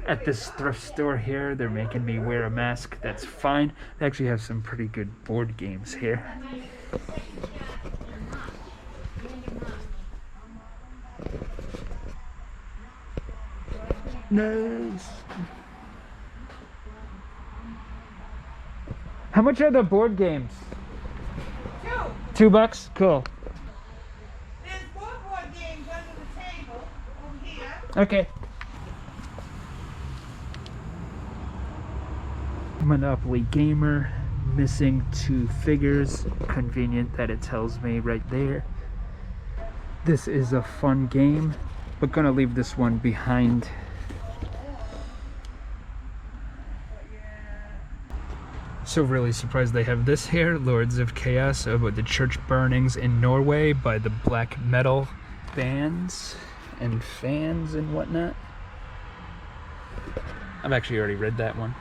at this thrift store here. They're making me wear a mask. That's fine. They actually have some pretty good board games here. Nice. How much are the board games? $2? Cool. There's four board games under the table over here. Okay. Monopoly Gamer, missing 2 figures. Convenient that it tells me right there. This is a fun game, but gonna leave this one behind. So really surprised they have this here, Lords of Chaos, about the church burnings in Norway by the black metal bands and fans and whatnot. I've actually already read that one.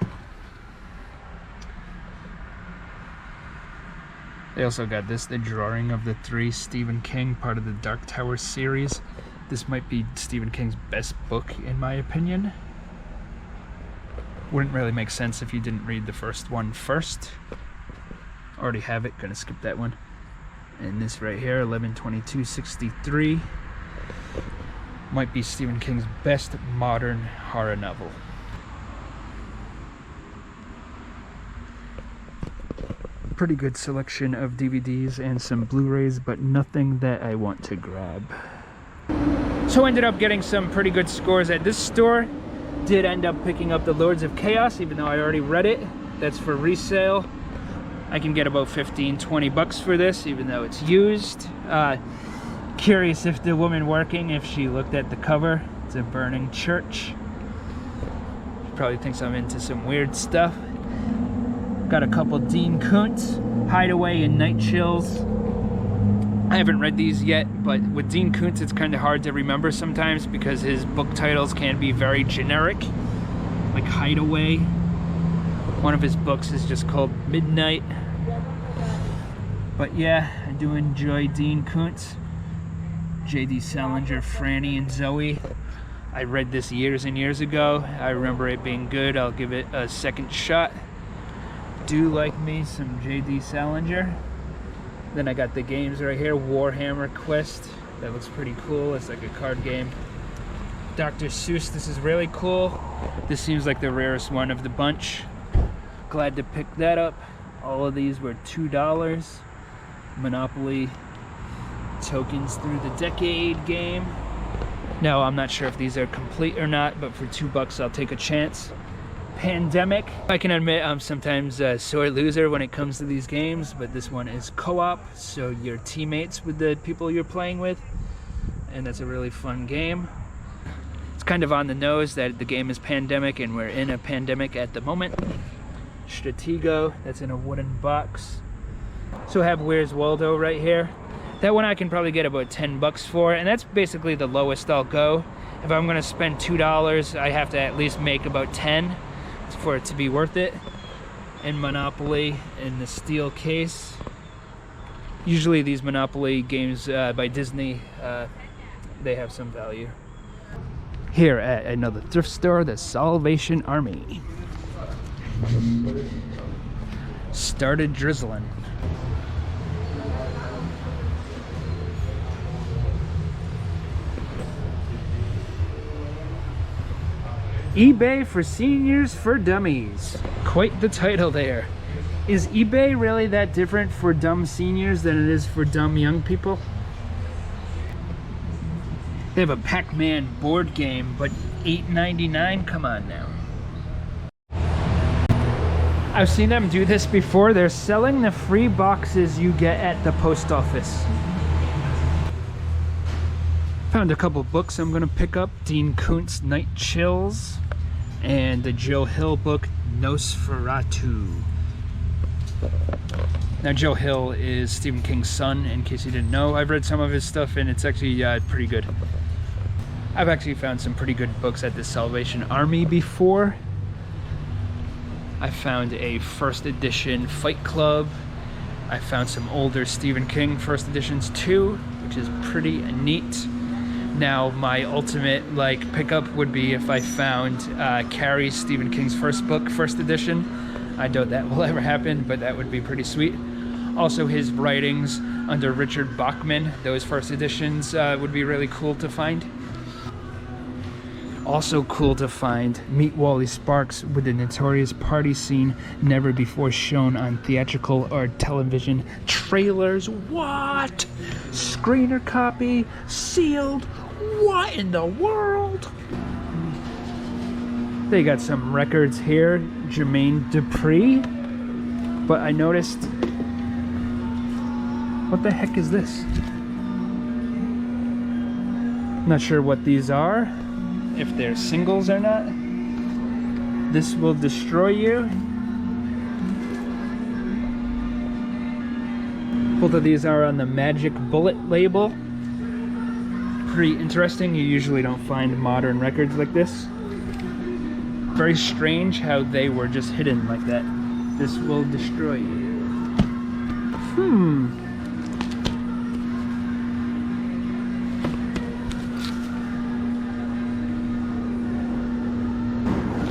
They also got this, the drawing of the 3 Stephen King, part of the Dark Tower series. This might be Stephen King's best book in my opinion. Wouldn't really make sense if you didn't read the first one first. Already have it, gonna skip that one. And this right here, 11/22/63, might be Stephen King's best modern horror novel. Pretty good selection of DVDs and some Blu-rays, but nothing that I want to grab. So I ended up getting some pretty good scores at this store. Did end up picking up the Lords of Chaos, even though I already read it. That's for resale. I can get about 15-20 bucks for this, even though it's used. Curious if the woman working, if she looked at the cover. It's a burning church. She probably thinks I'm into some weird stuff. Got a couple Dean Koontz, Hideaway and Night Chills. I haven't read these yet, but with Dean Koontz it's kind of hard to remember sometimes because his book titles can be very generic, like Hideaway. One of his books is just called Midnight. But yeah, I do enjoy Dean Koontz. J.D. Salinger, Franny and Zoe. I read this years and years ago. I remember it being good. I'll give it a second shot. Do like me some J.D. Salinger. Then I got the games right here, Warhammer Quest. That looks pretty cool. It's like a card game. Dr. Seuss, this is really cool. This seems like the rarest one of the bunch. Glad to pick that up. All of these were $2. Monopoly Tokens Through the Decade game. Now, I'm not sure if these are complete or not, but for $2 I'll take a chance. Pandemic. I can admit I'm sometimes a sore loser when it comes to these games, but this one is co-op, so you're teammates with the people you're playing with, and that's a really fun game. It's kind of on the nose that the game is pandemic, and we're in a pandemic at the moment. Stratego, that's in a wooden box. So I have Where's Waldo right here. That one I can probably get about 10 bucks for, and that's basically the lowest I'll go. If I'm gonna spend $2, I have to at least make about 10 for it to be worth it. And Monopoly in the steel case. Usually these Monopoly games by Disney, they have some value. Here at another thrift store, the Salvation Army. Started drizzling. eBay for Seniors for Dummies. Quite the title there. Is eBay really that different for dumb seniors than it is for dumb young people? They have a Pac-Man board game, but $8.99? Come on now. I've seen them do this before. They're selling the free boxes you get at the post office. Found a couple books I'm gonna pick up. Dean Koontz, Night Chills, and the Joe Hill book, Nosferatu. Now Joe Hill is Stephen King's son, in case you didn't know. I've read some of his stuff and it's actually pretty good. I've actually found some pretty good books at the Salvation Army before. I found a first edition Fight Club. I found some older Stephen King first editions too, which is pretty neat. Now, my ultimate like pickup would be if I found Carrie, Stephen King's first book, first edition. I doubt that will ever happen, but that would be pretty sweet. Also, his writings under Richard Bachman, those first editions would be really cool to find. Also cool to find, meet Wally Sparks with the notorious party scene never before shown on theatrical or television trailers. What? Screener copy, sealed. What in the world? They got some records here, Jermaine Dupri. But I noticed, what the heck is this? Not sure what these are, if they're singles or not. This Will Destroy You. Both of these are on the Magic Bullet label. Pretty interesting. You usually don't find modern records like this. Very strange how they were just hidden like that. This Will Destroy You.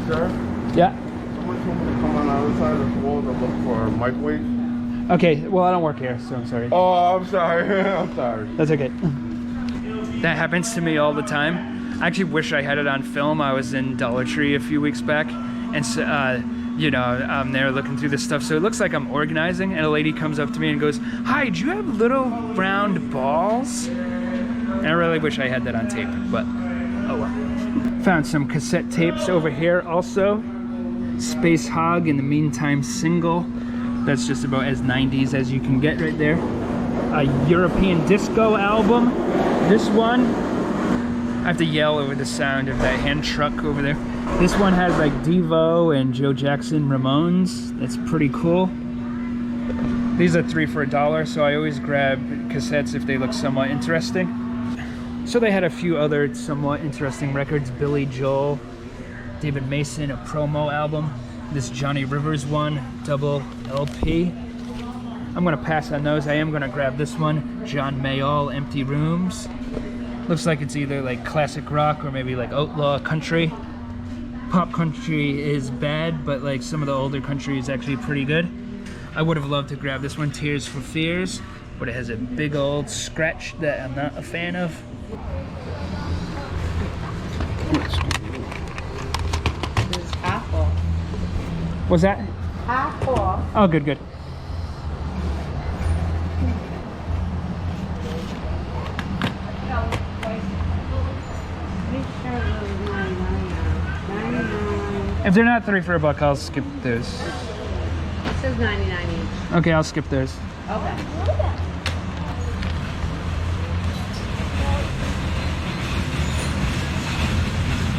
Sir? Yeah. Someone told me to come on the other side of the wall to look for a microwave. Okay, well I don't work here, so I'm sorry. Oh, I'm sorry. I'm sorry. That's okay. That happens to me all the time. I actually wish I had it on film. I was in Dollar Tree a few weeks back, and so, you know, I'm there looking through this stuff. So it looks like I'm organizing, and a lady comes up to me and goes, "Hi, do you have little round balls?" And I really wish I had that on tape, but oh well. Found some cassette tapes over here also. Space Hog in the Meantime single. That's just about as 90s as you can get right there. A European disco album. This one, I have to yell over the sound of that hand truck over there. This one has like Devo and Joe Jackson Ramones. That's pretty cool. These are 3 for $1, so I always grab cassettes if they look somewhat interesting. So they had a few other somewhat interesting records. Billy Joel, David Mason, a promo album. This Johnny Rivers one, double LP. I'm gonna pass on those. I am gonna grab this one, John Mayall, Empty Rooms. Looks like it's either like classic rock or maybe like outlaw country. Pop country is bad, but like some of the older country is actually pretty good. I would have loved to grab this one, Tears for Fears, but it has a big old scratch that I'm not a fan of. This is apple. What's that? Apple. Oh, good, good. If they're not 3 for $1, I'll skip those. It says 99 each. Okay, I'll skip those. Okay.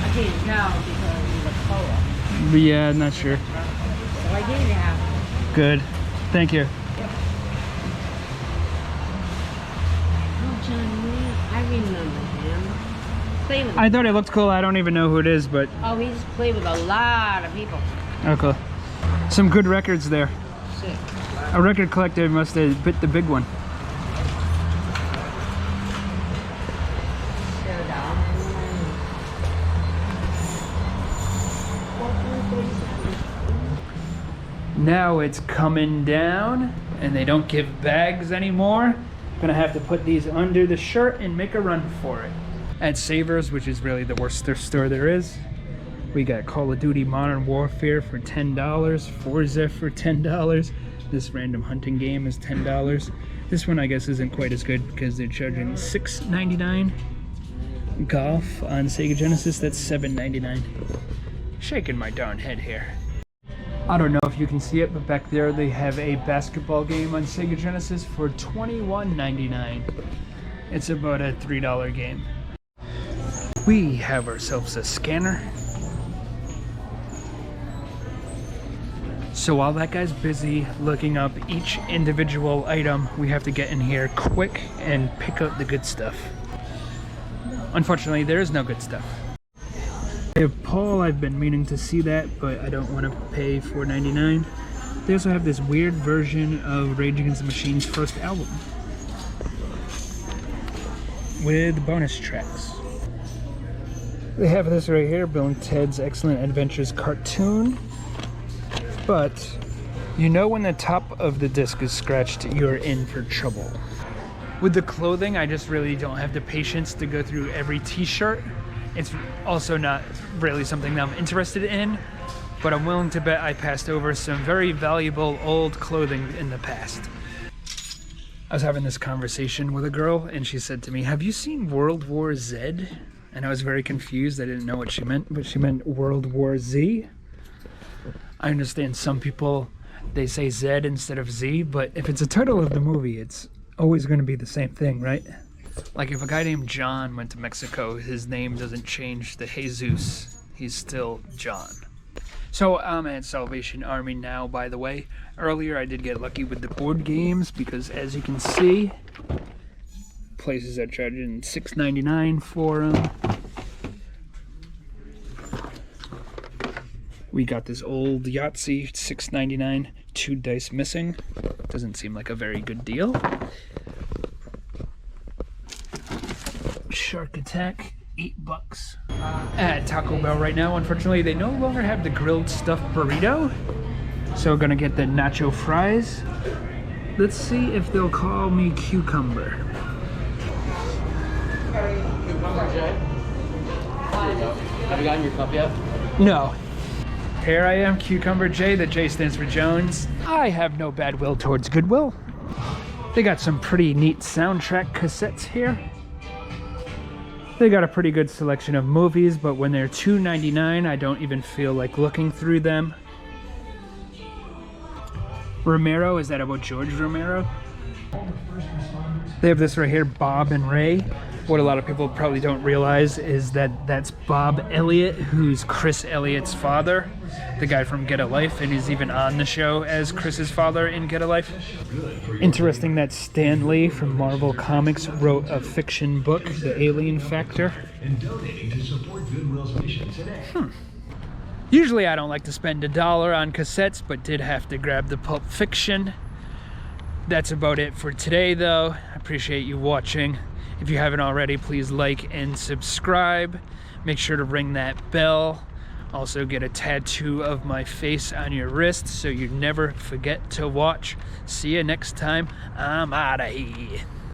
I can't tell because of the color. But yeah, not sure. So I gave you half. Good. Thank you. Oh, Johnny, I remember him. Played with I thought it looked cool. I don't even know who it is, but Oh, he's played with a lot of people. okay. Some good records there. Sick. A record collector must have bit the big one. Now it's coming down, and they don't give bags anymore. Gonna have to put these under the shirt and make a run for it. At Savers, which is really the worst thrift store there is, we got Call of Duty Modern Warfare for $10, Forza for $10. This random hunting game is $10. This one I guess isn't quite as good because they're charging $6.99. Golf on Sega Genesis, that's $7.99. Shaking my darn head here. I don't know if you can see it, but back there they have a basketball game on Sega Genesis for $21.99. It's about a $3 game. We have ourselves a scanner. So while that guy's busy looking up each individual item, we have to get in here quick and pick out the good stuff. Unfortunately, there is no good stuff. They have Paul, I've been meaning to see that, but I don't want to pay $4.99. They also have this weird version of Rage Against the Machine's first album. with bonus tracks. They have this right here, Bill and Ted's Excellent Adventures cartoon. But you know when the top of the disc is scratched, you're in for trouble. With the clothing, I just really don't have the patience to go through every t-shirt. It's also not really something that I'm interested in, but I'm willing to bet I passed over some very valuable old clothing in the past. I was having this conversation with a girl and she said to me, "Have you seen World War Z?" And I was very confused. I didn't know what she meant, but she meant World War Z. I understand some people, they say Z instead of Z, but if it's a title of the movie, it's always going to be the same thing, right? Like if a guy named John went to Mexico, his name doesn't change to Jesus. He's still John. So I'm at Salvation Army now, by the way. Earlier I did get lucky with the board games because as you can see, places are charging $6.99 for them. We got this old Yahtzee, $6.99, 2 dice missing. Doesn't seem like a very good deal. Shark Attack, $8. At Taco Bell right now, unfortunately, they no longer have the grilled stuffed burrito. So we're gonna get the nacho fries. Let's see if they'll call me Cucumber. Cucumber J. Have you gotten your cup yet? No. Here I am, Cucumber J. The J stands for Jones. I have no bad will towards Goodwill. They got some pretty neat soundtrack cassettes here. They got a pretty good selection of movies, but when they're $2.99, I don't even feel like looking through them. Romero, is that about George Romero? They have this right here, Bob and Ray. What a lot of people probably don't realize is that that's Bob Elliott, who's Chris Elliott's father, the guy from Get a Life, and he's even on the show as Chris's father in Get a Life. Interesting that Stan Lee from Marvel Comics wrote a fiction book, The Alien Factor. Usually I don't like to spend $1 on cassettes, but did have to grab the Pulp Fiction. That's about it for today, though. I appreciate you watching. If you haven't already, please like and subscribe. Make sure to ring that bell. Also get a tattoo of my face on your wrist so you never forget to watch. See you next time. I'm out of here.